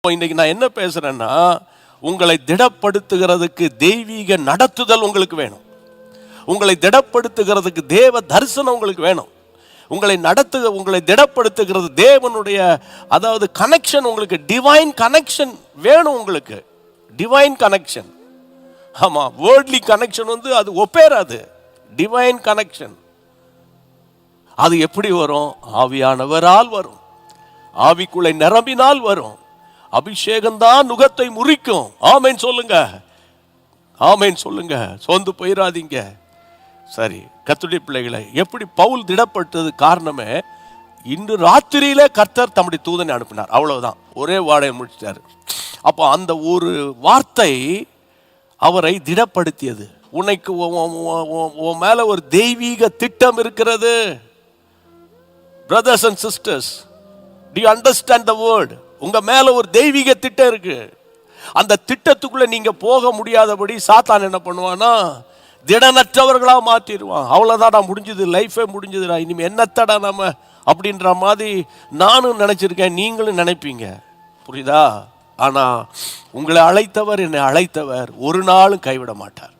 இன்னைக்கு நான் என்ன பேசுறேன்னா, உங்களை திடப்படுத்துகிறதுக்கு தெய்வீக நடத்துதல் உங்களுக்கு வேணும். உங்களை திடப்படுத்துகிறதுக்கு தேவ தரிசனம் உங்களுக்கு வேணும். உங்களை திடப்படுத்துகிறது தேவனுடைய, அதாவது கனெக்ஷன், உங்களுக்கு டிவைன் கனெக்ஷன் வேணும். உங்களுக்கு டிவைன் கனெக்ஷன். ஆமா, வேர்ட்லி கனெக்ஷன் அது ஒப்பேராது. டிவைன் கனெக்ஷன் அது எப்படி வரும்? ஆவியானவரால் வரும். ஆவிக்குள்ளே நிரம்பினால் வரும். அபிஷேகம் தான் நுகத்தை முறிக்கும். ஆமேன் சொல்லுங்க, ஆமேன் சொல்லுங்க. சோர்ந்து போயிடாதீங்க. சரி, கர்த்தருடைய பிள்ளைகளை, எப்படி பவுல் திடப்பட்டது காரணமே, இன்று ராத்திரியிலே கர்த்தர் தம்முடைய தூதனை அனுப்பினார். அவ்வளவுதான், ஒரே வாடையை முடிச்சிட்டாரு. அப்போ அந்த ஒரு வார்த்தை அவரை திடப்படுத்தியது. உனக்கு உன் மேல ஒரு தெய்வீக திட்டம் இருக்கிறது. brothers and sisters, do you understand the word? உங்க மேல ஒரு தெய்வீக திட்டம் இருக்கு. அந்த திட்டத்துக்குள்ள நீங்க போக முடியாதபடி சாத்தான் என்ன பண்ணுவானா, திடனற்றவர்களா மாத்திடுவான். அவ்வளவுதான், முடிஞ்சது, லைஃபே முடிஞ்சதுடா, இனிமே என்னத்தடா நம்ம அப்படின்ற மாதிரி நானும் நினைச்சிருக்கேன், நீங்களும் நினைப்பீங்க. புரியுதா? ஆனா உங்களை அழைத்தவர், என்னை அழைத்தவர் ஒரு நாளும் கைவிட மாட்டார்.